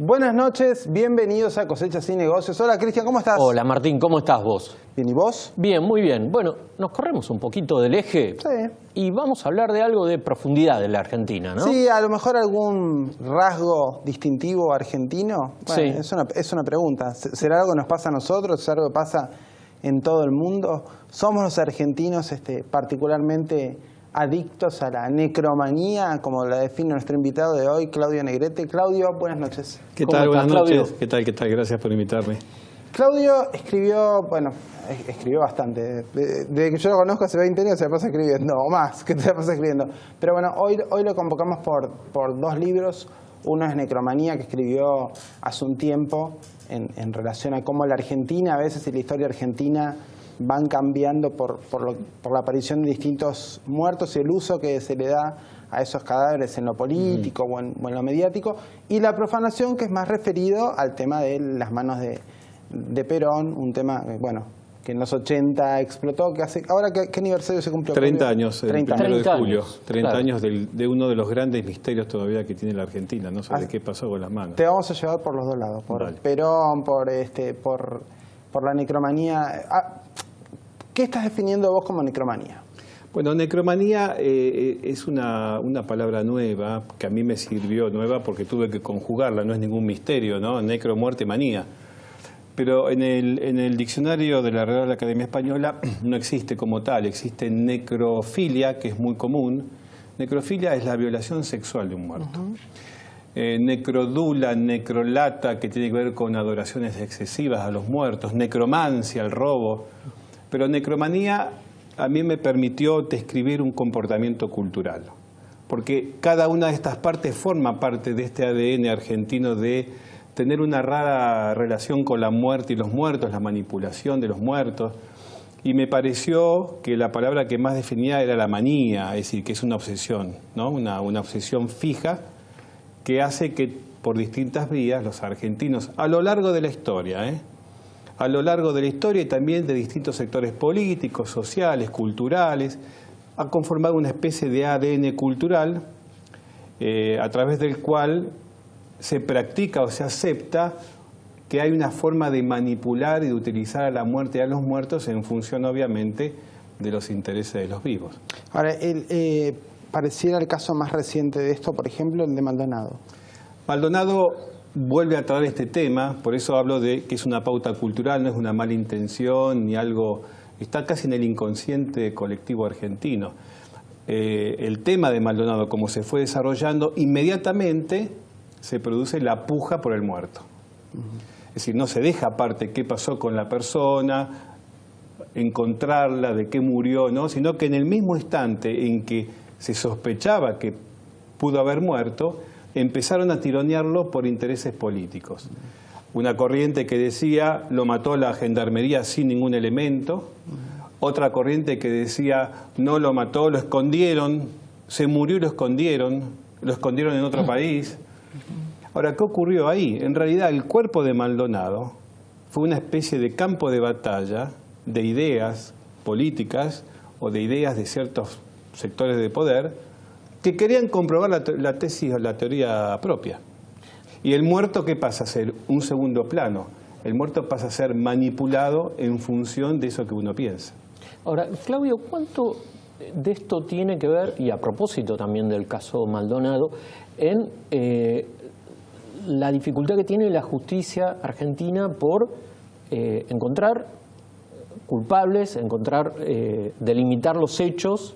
Buenas noches, bienvenidos a Cosechas y Negocios. Hola Cristian, ¿cómo estás? Hola Martín, ¿cómo estás vos? Bien, ¿y vos? Bien, muy bien. Bueno, nos corremos un poquito del eje y vamos a hablar de algo de profundidad de la Argentina, ¿no? Sí, a lo mejor algún rasgo distintivo argentino. Bueno, sí. Es una pregunta. ¿Será algo que nos pasa a nosotros? ¿Será algo que pasa en todo el mundo? ¿Somos los argentinos particularmente adictos a la necromanía, como la define nuestro invitado de hoy, Claudio Negrete? Claudio, buenas noches. ¿Qué tal? Buenas Claudio? noches. ¿Qué tal? Gracias por invitarme. Claudio escribió bastante. Desde que yo lo conozco hace 20 años se la pasa escribiendo, o más, que se la pasa escribiendo. Pero bueno, hoy lo convocamos por dos libros. Uno es Necromanía, que escribió hace un tiempo en relación a cómo la Argentina, a veces, y la historia argentina van cambiando por la aparición de distintos muertos y el uso que se le da a esos cadáveres en lo político o en lo mediático. Y La profanación, que es más referido al tema de las manos de Perón, un tema, que en los 80 explotó. ¿Ahora qué aniversario se cumplió? 30 años, el 30 1 de julio. años, 30 claro. años de uno de los grandes misterios todavía que tiene la Argentina, no sé qué pasó con las manos. Te vamos a llevar por los dos lados, por Vale. Perón, por la necromanía. ¿Qué estás definiendo vos como necromanía? Bueno, necromanía es una palabra nueva que a mí me sirvió nueva porque tuve que conjugarla, no es ningún misterio, ¿no? Necro, muerte, manía. Pero en el diccionario de la Real Academia Española no existe como tal, existe necrofilia, que es muy común. Necrofilia es la violación sexual de un muerto. Necrodula, necrolata, que tiene que ver con adoraciones excesivas a los muertos, necromancia, el robo. Pero necromanía a mí me permitió describir un comportamiento cultural, porque cada una de estas partes forma parte de este ADN argentino de tener una rara relación con la muerte y los muertos, la manipulación de los muertos, y me pareció que la palabra que más definía era la manía, es decir, que es una obsesión, ¿no? Una obsesión fija que hace que por distintas vías los argentinos, a lo largo de la historia, a lo largo de la historia y también de distintos sectores políticos, sociales, culturales, ha conformado una especie de ADN cultural a través del cual se practica o se acepta que hay una forma de manipular y de utilizar a la muerte y a los muertos en función, obviamente, de los intereses de los vivos. Ahora, pareciera el caso más reciente de esto, por ejemplo, el de Maldonado. Maldonado vuelve a traer este tema, por eso hablo de que es una pauta cultural, no es una mala intención ni algo, está casi en el inconsciente colectivo argentino. El tema de Maldonado, como se fue desarrollando, inmediatamente se produce la puja por el muerto. Es decir, no se deja aparte qué pasó con la persona, encontrarla, de qué murió, ¿no? Sino que en el mismo instante en que se sospechaba que pudo haber muerto, empezaron a tironearlo por intereses políticos. Una corriente que decía, lo mató la gendarmería sin ningún elemento. Otra corriente que decía, no lo mató, lo escondieron, se murió y lo escondieron en otro país. Ahora, ¿qué ocurrió ahí? En realidad, el cuerpo de Maldonado fue una especie de campo de batalla de ideas políticas o de ideas de ciertos sectores de poder que querían comprobar la tesis o la teoría propia. Y el muerto, ¿qué pasa a ser? Un segundo plano. El muerto pasa a ser manipulado en función de eso que uno piensa. Ahora, Claudio, ¿cuánto de esto tiene que ver, y a propósito también del caso Maldonado, en la dificultad que tiene la justicia argentina por encontrar culpables, delimitar los hechos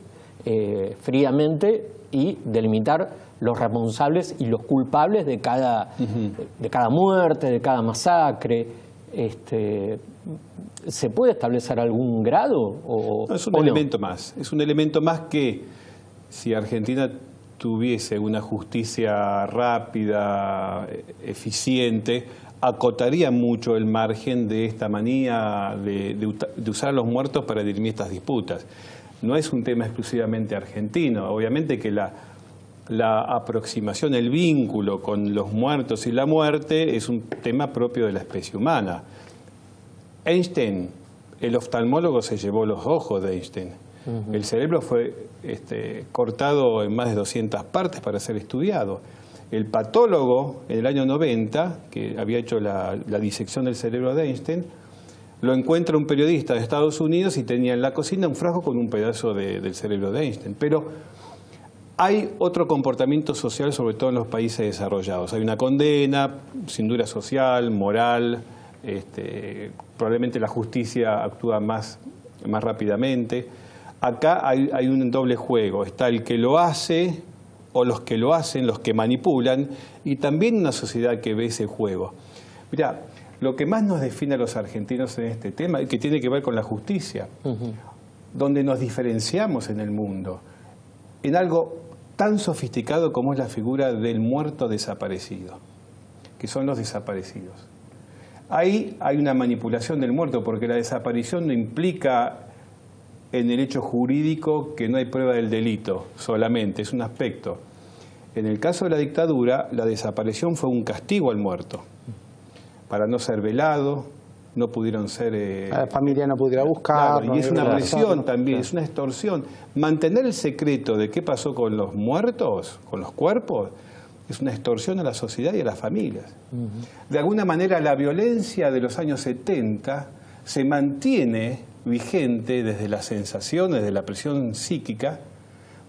fríamente y delimitar los responsables y los culpables de cada muerte, de cada masacre. ¿Se puede establecer algún grado? No, es un elemento más. Es un elemento más que si Argentina tuviese una justicia rápida, eficiente, acotaría mucho el margen de esta manía de usar a los muertos para dirimir estas disputas. No es un tema exclusivamente argentino. Obviamente que la aproximación, el vínculo con los muertos y la muerte es un tema propio de la especie humana. Einstein, el oftalmólogo, se llevó los ojos de Einstein. El cerebro fue cortado en más de 200 partes para ser estudiado. El patólogo, en el año 90, que había hecho la disección del cerebro de Einstein, lo encuentra un periodista de Estados Unidos y tenía en la cocina un frasco con un pedazo del cerebro de Einstein. Pero hay otro comportamiento social, sobre todo en los países desarrollados. Hay una condena, sin duda social, moral, probablemente la justicia actúa más rápidamente. Acá hay un doble juego. Está el que lo hace o los que lo hacen, los que manipulan, y también una sociedad que ve ese juego. Mirá, lo que más nos define a los argentinos en este tema, que tiene que ver con la justicia, donde nos diferenciamos en el mundo, en algo tan sofisticado como es la figura del muerto desaparecido, que son los desaparecidos. Ahí hay una manipulación del muerto, porque la desaparición no implica en el hecho jurídico que no hay prueba del delito solamente, es un aspecto. En el caso de la dictadura, la desaparición fue un castigo al muerto, para no ser velado, no pudieron ser... la familia no pudiera buscar. Claro, y es una presión también, es una extorsión. Mantener el secreto de qué pasó con los muertos, con los cuerpos, es una extorsión a la sociedad y a las familias. De alguna manera, la violencia de los años 70 se mantiene vigente desde las sensaciones, de la presión psíquica,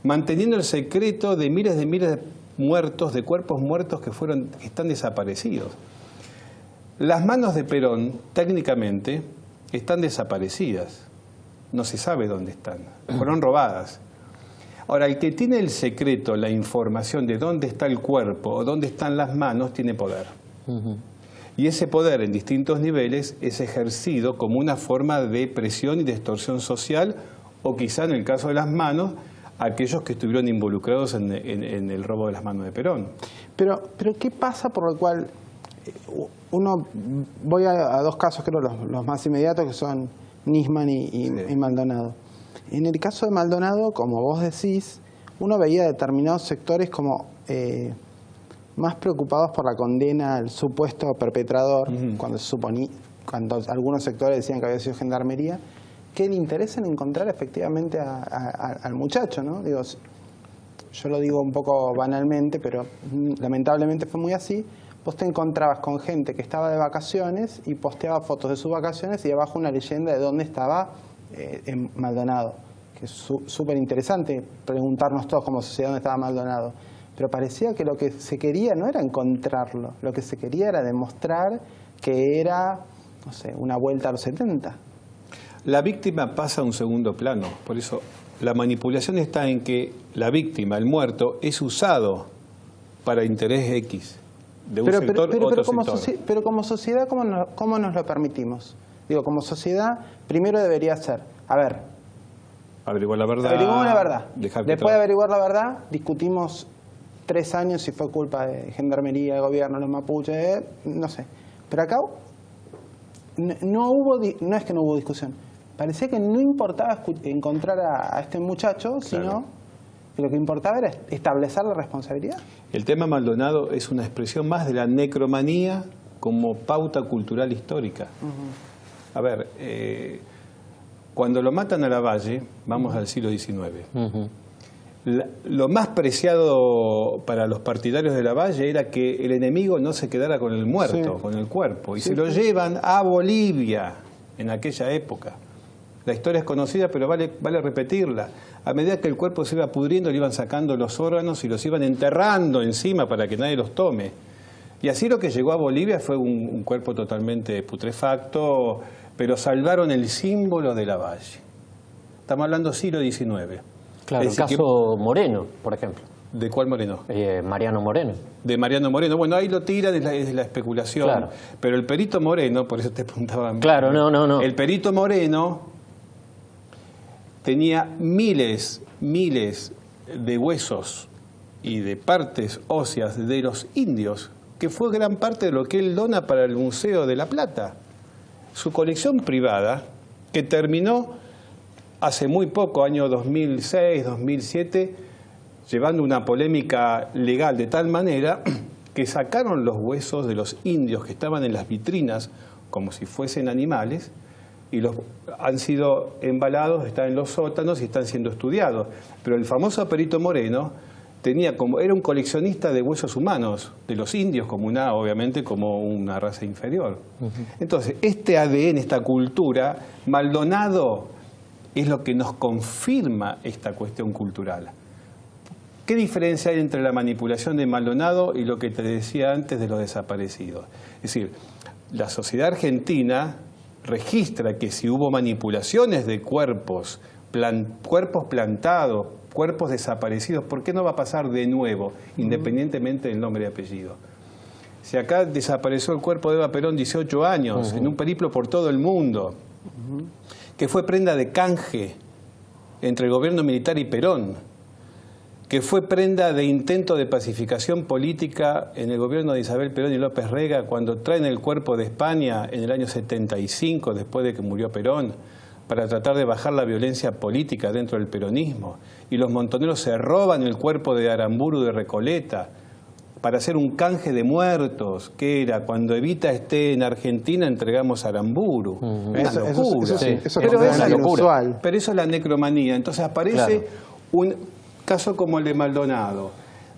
manteniendo el secreto de miles de muertos, de cuerpos muertos que están desaparecidos. Las manos de Perón, técnicamente, están desaparecidas. No se sabe dónde están. Fueron robadas. Ahora, el que tiene el secreto, la información de dónde está el cuerpo o dónde están las manos, tiene poder. Y ese poder en distintos niveles es ejercido como una forma de presión y de extorsión social, o quizá en el caso de las manos, aquellos que estuvieron involucrados en el robo de las manos de Perón. Pero ¿qué pasa por lo cual voy a dos casos, creo, los más inmediatos, que son Nisman y Maldonado? En el caso de Maldonado, como vos decís, uno veía determinados sectores como más preocupados por la condena al supuesto perpetrador, cuando algunos sectores decían que había sido gendarmería, que el interés en encontrar efectivamente al muchacho, ¿no? Digo, yo lo digo un poco banalmente, pero lamentablemente fue muy así. Vos te encontrabas con gente que estaba de vacaciones y posteaba fotos de sus vacaciones y abajo una leyenda de dónde estaba en Maldonado, que es súper interesante preguntarnos todos como sociedad dónde estaba Maldonado. Pero parecía que lo que se quería no era encontrarlo, lo que se quería era demostrar que era, no sé, una vuelta a los 70. La víctima pasa a un segundo plano, por eso la manipulación está en que la víctima, el muerto, es usado para interés X, de un sector u otro sector. Pero como sociedad, ¿cómo nos lo permitimos? Digo, como sociedad, primero debería ser, averiguar la verdad. Averiguamos la verdad. Después de averiguar la verdad, discutimos 3 años si fue culpa de gendarmería, de gobierno, los mapuches, no sé. Pero acá no es que no hubo discusión. Parecía que no importaba encontrar a este muchacho, sino que lo que importaba era establecer la responsabilidad. El tema Maldonado es una expresión más de la necromanía como pauta cultural histórica. A ver, cuando lo matan a Lavalle, vamos al siglo XIX. Lo más preciado para los partidarios de Lavalle era que el enemigo no se quedara con el muerto, con el cuerpo, y se lo llevan a Bolivia en aquella época. La historia es conocida, pero vale repetirla. A medida que el cuerpo se iba pudriendo, le iban sacando los órganos y los iban enterrando encima para que nadie los tome. Y así lo que llegó a Bolivia fue un cuerpo totalmente putrefacto, pero salvaron el símbolo de Lavalle. Estamos hablando siglo XIX. Claro, el Es decir, caso Moreno, por ejemplo. ¿De cuál Moreno? Mariano Moreno. De Mariano Moreno. Bueno, ahí lo tiran, es la especulación. Claro. Pero el perito Moreno, por eso te preguntaba. Claro, no. El perito Moreno tenía miles de huesos y de partes óseas de los indios, que fue gran parte de lo que él dona para el Museo de La Plata. Su colección privada, que terminó hace muy poco, año 2006, 2007, llevando una polémica legal de tal manera que sacaron los huesos de los indios que estaban en las vitrinas como si fuesen animales y los han sido embalados, están en los sótanos y están siendo estudiados. Pero el famoso perito Moreno era un coleccionista de huesos humanos, de los indios, obviamente como una raza inferior. Entonces, este ADN, esta cultura, Maldonado es lo que nos confirma esta cuestión cultural. ¿Qué diferencia hay entre la manipulación de Maldonado y lo que te decía antes de los desaparecidos? Es decir, la sociedad argentina registra que si hubo manipulaciones de cuerpos plantados, cuerpos desaparecidos, ¿por qué no va a pasar de nuevo, independientemente del nombre y apellido? Si acá desapareció el cuerpo de Eva Perón 18 años, en un periplo por todo el mundo, que fue prenda de canje entre el gobierno militar y Perón, que fue prenda de intento de pacificación política en el gobierno de Isabel Perón y López Rega cuando traen el cuerpo de España en el año 75, después de que murió Perón, para tratar de bajar la violencia política dentro del peronismo. Y los montoneros se roban el cuerpo de Aramburu de Recoleta para hacer un canje de muertos, que era cuando Evita esté en Argentina entregamos a Aramburu. Una locura. Pero eso es la necromanía. Entonces aparece un caso como el de Maldonado,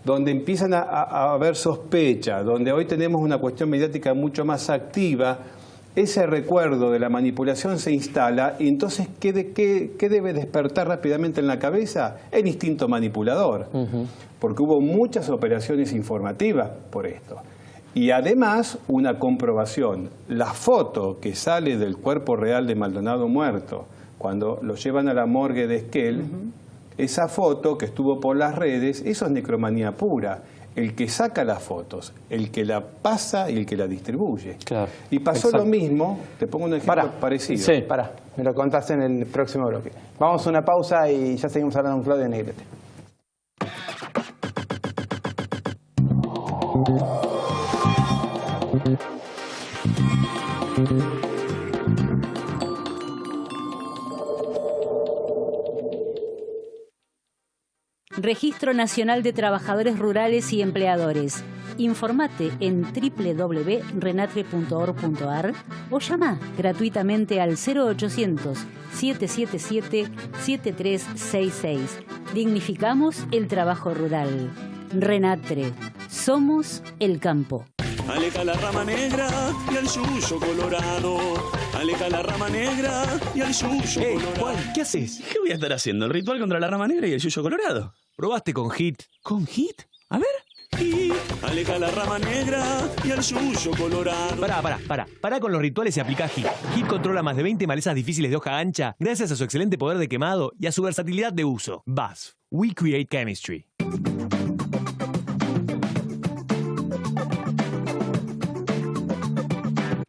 donde empiezan a haber sospechas, donde hoy tenemos una cuestión mediática mucho más activa, ese recuerdo de la manipulación se instala y entonces ¿qué debe despertar rápidamente en la cabeza? El instinto manipulador, porque hubo muchas operaciones informativas por esto. Y además una comprobación, la foto que sale del cuerpo real de Maldonado muerto, cuando lo llevan a la morgue de Esquel, esa foto que estuvo por las redes, eso es necromanía pura. El que saca las fotos, el que la pasa y el que la distribuye. Claro, y pasó lo mismo, te pongo un ejemplo parecido. Sí. Me lo contaste en el próximo bloque. Vamos a una pausa y ya seguimos hablando con Claudia Negrete. Registro Nacional de Trabajadores Rurales y Empleadores. Informate en www.renatre.org.ar o llama gratuitamente al 0800-777-7366. Dignificamos el trabajo rural. Renatre. Somos el campo. Aleja la rama negra y al yuyo colorado. Aleja la rama negra y al yuyo colorado. Juan, ¿qué haces? ¿Qué voy a estar haciendo? ¿El ritual contra la rama negra y el yuyo colorado? Probaste con HIT. ¿Con HIT? A ver. HIT. Aleja la rama negra y al yuyo colorado. Pará con los rituales y aplicá HIT. HIT controla más de 20 malezas difíciles de hoja ancha gracias a su excelente poder de quemado y a su versatilidad de uso. BASF. We create chemistry.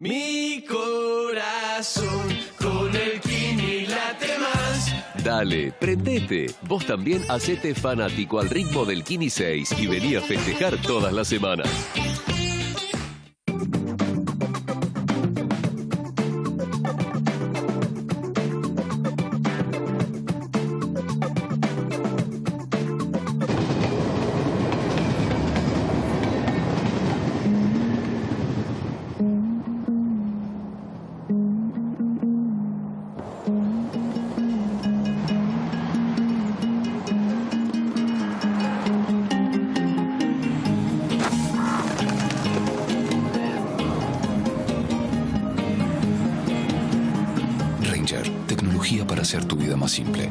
Mi corazón con el Kini late más. Dale, prendete. Vos también hacete fanático al ritmo del Kini 6 y vení a festejar todas las semanas. Tecnología para hacer tu vida más simple.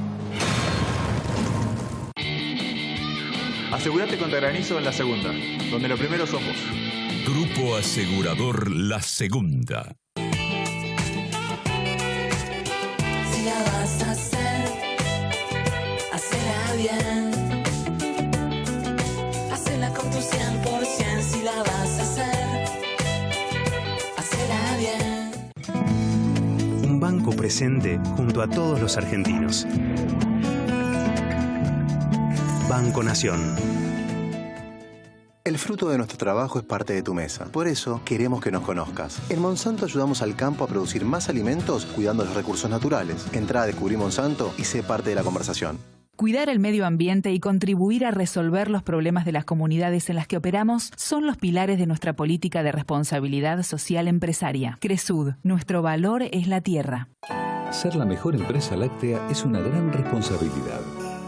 Asegúrate contra granizo en La Segunda, donde lo primero sos vos. Grupo Asegurador La Segunda. Si la vas a hacer bien. Hacela con tu 100% si la vas a hacer. Hacela bien. Un banco presente junto a todos los argentinos. Banco Nación. El fruto de nuestro trabajo es parte de tu mesa. Por eso, queremos que nos conozcas. En Monsanto ayudamos al campo a producir más alimentos cuidando los recursos naturales. Entrá a Descubrir Monsanto y sé parte de la conversación. Cuidar el medio ambiente y contribuir a resolver los problemas de las comunidades en las que operamos son los pilares de nuestra política de responsabilidad social empresaria. Cresud, nuestro valor es la tierra. Ser la mejor empresa láctea es una gran responsabilidad.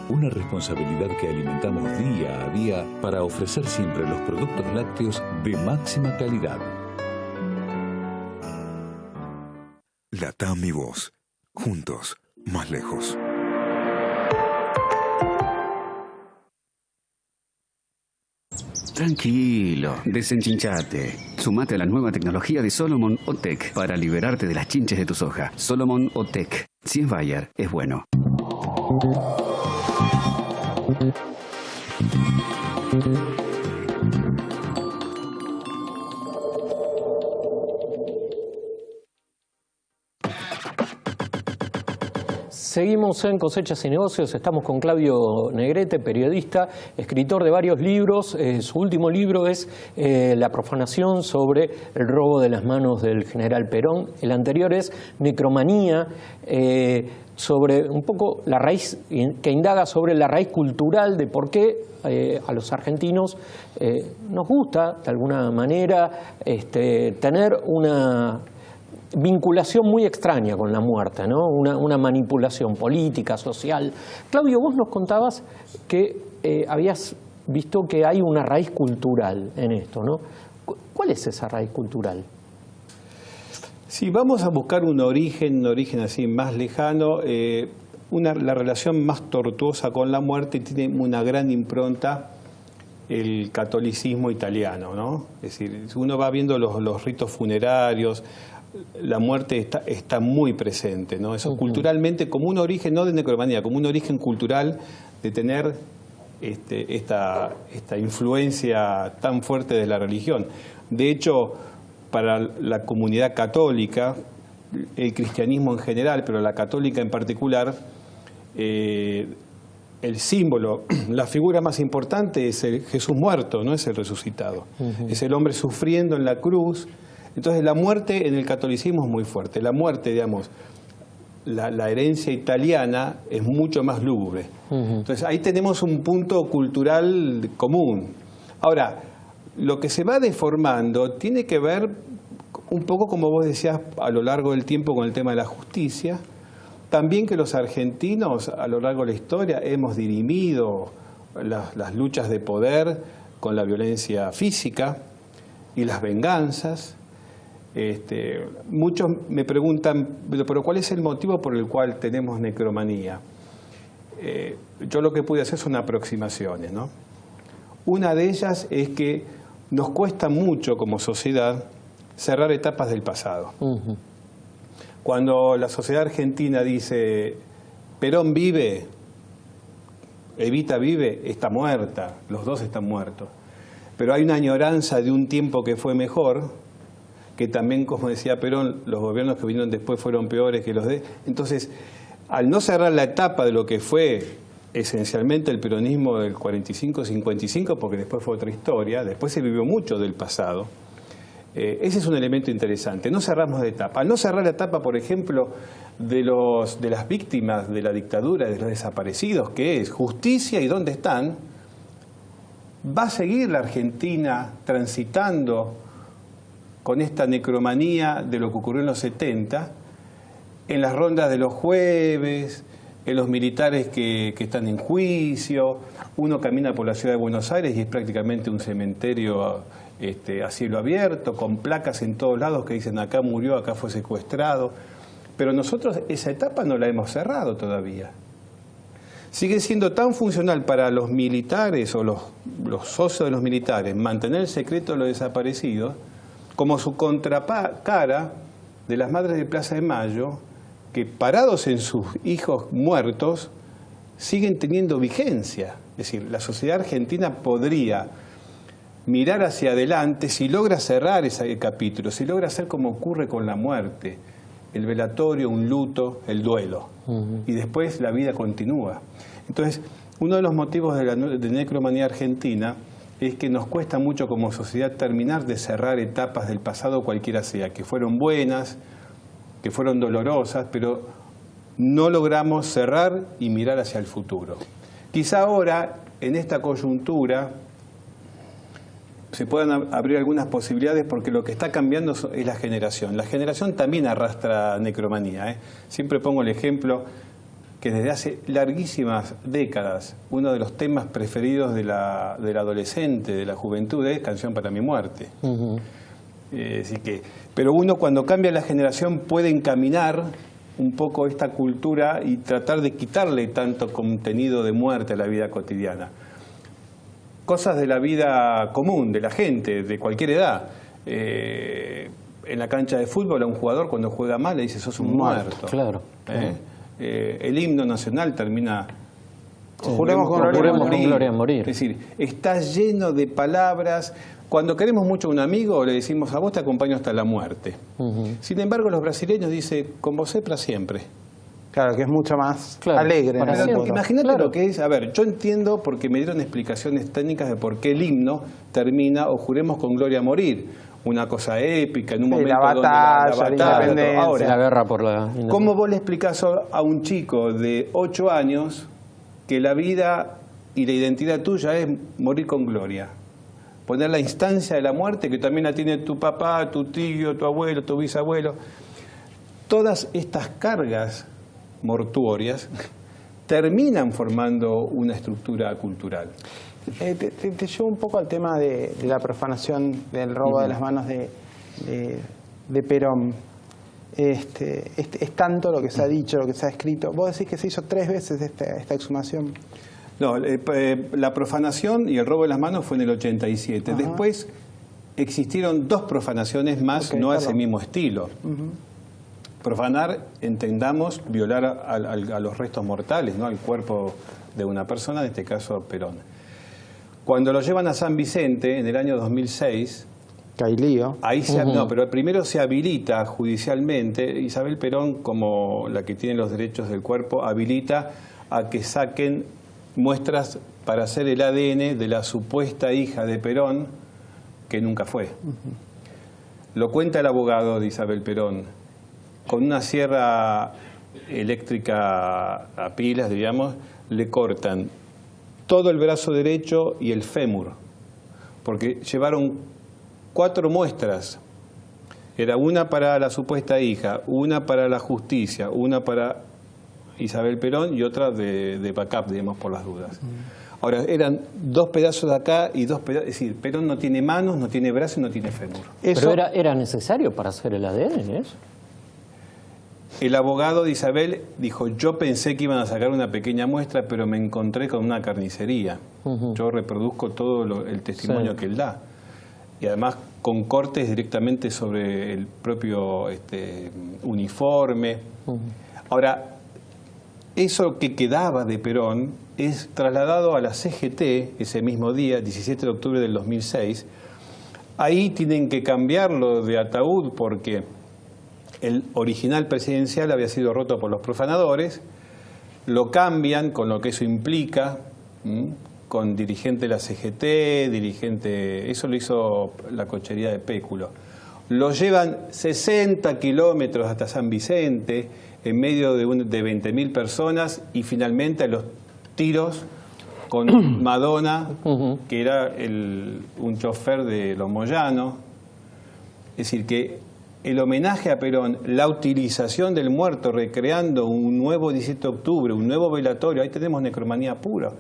Una responsabilidad que alimentamos día a día para ofrecer siempre los productos lácteos de máxima calidad. Latam y vos, juntos, más lejos. Tranquilo, desenchinchate. Sumate a la nueva tecnología de Solomon Otec para liberarte de las chinches de tu soja. Solomon Otec. Si es Bayer, es bueno. Seguimos en Cosechas y Negocios, estamos con Claudio Negrete, periodista, escritor de varios libros. Su último libro es La profanación sobre el robo de las manos del general Perón. El anterior es Necromanía, sobre un poco la raíz, que indaga sobre la raíz cultural de por qué a los argentinos nos gusta, de alguna manera, tener una vinculación muy extraña con la muerte, ¿no? Una manipulación política, social. Claudio, vos nos contabas que habías visto que hay una raíz cultural en esto, ¿no? ¿Cuál es esa raíz cultural? Sí, vamos a buscar un origen así más lejano. La relación más tortuosa con la muerte tiene una gran impronta el catolicismo italiano, ¿no? Es decir, uno va viendo los ritos funerarios, la muerte está muy presente, ¿no? Eso culturalmente como un origen, no de necromanía, como un origen cultural de tener esta influencia tan fuerte de la religión. De hecho, para la comunidad católica, el cristianismo en general, pero la católica en particular, el símbolo, la figura más importante es el Jesús muerto, no es el resucitado. Es el hombre sufriendo en la cruz. Entonces la muerte en el catolicismo es muy fuerte. La muerte, digamos, la herencia italiana es mucho más lúgubre. Entonces ahí tenemos un punto cultural común. Ahora, lo que se va deformando tiene que ver un poco, como vos decías, a lo largo del tiempo con el tema de la justicia. También que los argentinos a lo largo de la historia hemos dirimido las luchas de poder con la violencia física y las venganzas. Muchos me preguntan, pero ¿cuál es el motivo por el cual tenemos necromanía? Yo lo que pude hacer son aproximaciones, ¿no? Una de ellas es que nos cuesta mucho como sociedad cerrar etapas del pasado. Cuando la sociedad argentina dice Perón vive, Evita vive, está muerta, los dos están muertos. Pero hay una añoranza de un tiempo que fue mejor, que también, como decía Perón, los gobiernos que vinieron después fueron peores que los de... Entonces, al no cerrar la etapa de lo que fue esencialmente el peronismo del 45-55, porque después fue otra historia, después se vivió mucho del pasado, ese es un elemento interesante. No cerramos de etapa. Al no cerrar la etapa, por ejemplo, de las víctimas de la dictadura, de los desaparecidos, que es justicia y dónde están, va a seguir la Argentina transitando con esta necromanía de lo que ocurrió en los 70, en las rondas de los jueves, en los militares que están en juicio. Uno camina por la ciudad de Buenos Aires y es prácticamente un cementerio a cielo abierto, con placas en todos lados que dicen acá murió, acá fue secuestrado. Pero nosotros esa etapa no la hemos cerrado todavía. Sigue siendo tan funcional para los militares o los socios de los militares mantener el secreto de los desaparecidos, como su contracara de las madres de Plaza de Mayo, que parados en sus hijos muertos, siguen teniendo vigencia. Es decir, la sociedad argentina podría mirar hacia adelante si logra cerrar ese capítulo, si logra hacer como ocurre con la muerte, el velatorio, un luto, el duelo. Y después la vida continúa. Entonces, uno de los motivos de la necromanía argentina es que nos cuesta mucho como sociedad terminar de cerrar etapas del pasado cualquiera sea, que fueron buenas, que fueron dolorosas, pero no logramos cerrar y mirar hacia el futuro. Quizá ahora, en esta coyuntura, se puedan abrir algunas posibilidades porque lo que está cambiando es la generación. La generación también arrastra necromanía. Siempre pongo el ejemplo que desde hace larguísimas décadas uno de los temas preferidos del adolescente, de la juventud, es Canción para mi muerte. Así que, pero uno cuando cambia la generación puede encaminar un poco esta cultura y tratar de quitarle tanto contenido de muerte a la vida cotidiana. Cosas de la vida común, de la gente, de cualquier edad. En la cancha de fútbol a un jugador cuando juega mal le dice sos un muerto. Claro. El himno nacional termina Juremos con gloria a morir. Es decir, está lleno de palabras. Cuando queremos mucho a un amigo le decimos a vos te acompaño hasta la muerte. Sin embargo los brasileños dicen con vos para siempre. Claro, que es mucho más alegre. Pero imagínate lo que es. A ver, yo entiendo porque me dieron explicaciones técnicas de por qué el himno termina o juremos con gloria a morir. Una cosa épica, en un momento la batalla, donde la independencia. Ahora, la guerra por la independencia. ¿Cómo vos le explicás a un chico de 8 años que la vida y la identidad tuya es morir con gloria? Poner la instancia de la muerte que también la tiene tu papá, tu tío, tu abuelo, tu bisabuelo. Todas estas cargas mortuorias terminan formando una estructura cultural. Te llevo un poco al tema de la profanación del robo de las manos de Perón. Es tanto lo que se ha dicho, lo que se ha escrito. Vos decís que se hizo 3 veces esta exhumación. No, la profanación y el robo de las manos fue en el 87. Ajá. Después existieron 2 profanaciones más, no a ese mismo estilo. Profanar, entendamos, violar a los restos mortales, ¿no? Al cuerpo de una persona, en este caso Perón. Cuando lo llevan a San Vicente en el año 2006, Cailío. Ahí no, pero primero se habilita judicialmente, Isabel Perón, como la que tiene los derechos del cuerpo, habilita a que saquen muestras para hacer el ADN de la supuesta hija de Perón, que nunca fue. Lo cuenta el abogado de Isabel Perón. Con una sierra eléctrica a pilas, digamos, le cortan todo el brazo derecho y el fémur, porque llevaron 4 muestras. Era una para la supuesta hija, una para la justicia, una para Isabel Perón y otra de backup, digamos, por las dudas. Ahora, eran 2 pedazos de acá y 2 pedazos, es decir, Perón no tiene manos, no tiene brazos y no tiene fémur. ¿Pero era necesario para hacer el ADN eso? El abogado de Isabel dijo, yo pensé que iban a sacar una pequeña muestra, pero me encontré con una carnicería. Yo reproduzco todo el testimonio que él da. Y además con cortes directamente sobre el propio uniforme. Ahora, eso que quedaba de Perón es trasladado a la CGT ese mismo día, 17 de octubre del 2006. Ahí tienen que cambiarlo de ataúd porque el original presidencial había sido roto por los profanadores, lo cambian con lo que eso implica, con dirigente de la CGT, eso lo hizo la cochería de Péculo. Lo llevan 60 kilómetros hasta San Vicente, en medio de 20.000 personas, y finalmente a los tiros con Madonna, que era un chofer de los Moyano. Es decir, que el homenaje a Perón, la utilización del muerto, recreando un nuevo 17 de octubre, un nuevo velatorio, ahí tenemos necromanía pura.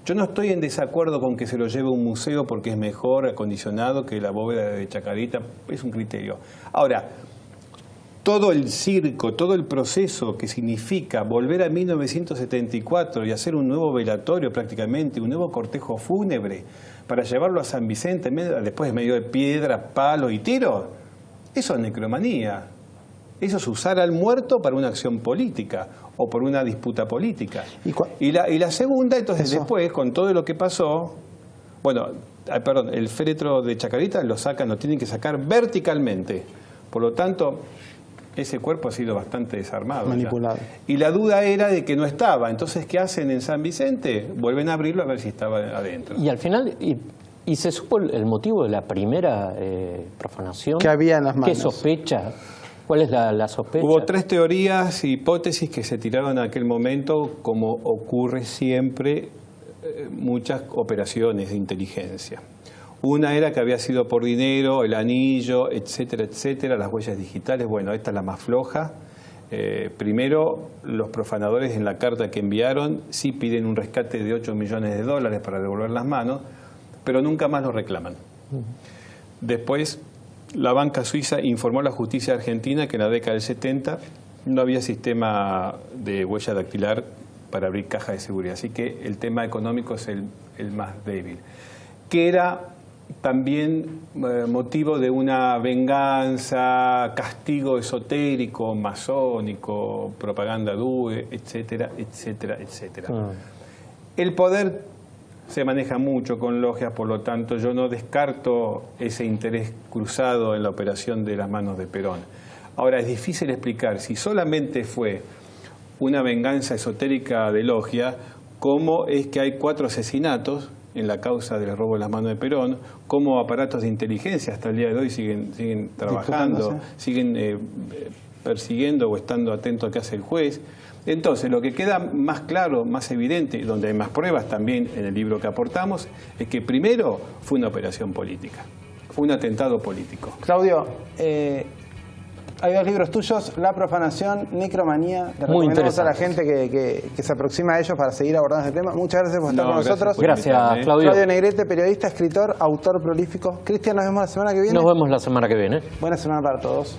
Yo no estoy en desacuerdo con que se lo lleve a un museo porque es mejor acondicionado que la bóveda de Chacarita, es un criterio. Ahora, todo el circo, todo el proceso que significa volver a 1974 y hacer un nuevo velatorio prácticamente, un nuevo cortejo fúnebre, para llevarlo a San Vicente, después en medio de piedras, palos y tiros, eso es necromanía. eso es usar al muerto para una acción política o por una disputa política. Y la segunda, entonces después, con todo lo que pasó, bueno, perdón, el féretro de Chacarita lo tienen que sacar verticalmente. Por lo tanto, ese cuerpo ha sido bastante desarmado. Manipulado. Y la duda era de que no estaba. Entonces, ¿qué hacen en San Vicente? Vuelven a abrirlo a ver si estaba adentro. Y al final, y se supo el motivo de la primera profanación. ¿Qué había en las manos? ¿Qué sospecha? ¿Cuál es la sospecha? Hubo 3 teorías e hipótesis que se tiraron en aquel momento, como ocurre siempre muchas operaciones de inteligencia. Una era que había sido por dinero, el anillo, etcétera, etcétera, las huellas digitales. Bueno, esta es la más floja. Primero, los profanadores en la carta que enviaron sí piden un rescate de $8 millones para devolver las manos, pero nunca más lo reclaman. Después, la banca suiza informó a la justicia argentina que en la década del 70 no había sistema de huella dactilar para abrir cajas de seguridad. Así que el tema económico es el más débil. Que era también motivo de una venganza, castigo esotérico, masónico, propaganda DUE, etcétera, etcétera, etcétera. El poder se maneja mucho con logias, por lo tanto yo no descarto ese interés cruzado en la operación de las manos de Perón. Ahora, es difícil explicar si solamente fue una venganza esotérica de logia, cómo es que hay 4 asesinatos en la causa del robo de las manos de Perón, cómo aparatos de inteligencia hasta el día de hoy siguen trabajando, siguen persiguiendo o estando atentos a qué hace el juez. Entonces, lo que queda más claro, más evidente, donde hay más pruebas también en el libro que aportamos, es que primero fue una operación política, fue un atentado político. Claudio, hay 2 libros tuyos, La profanación, Necromanía. Le recomendamos a la gente que se aproxima a ellos para seguir abordando este tema. Muchas gracias por estar con nosotros. Gracias, Claudio. Claudio Negrete, periodista, escritor, autor prolífico. Cristian, nos vemos la semana que viene. Nos vemos la semana que viene. Buena semana para todos.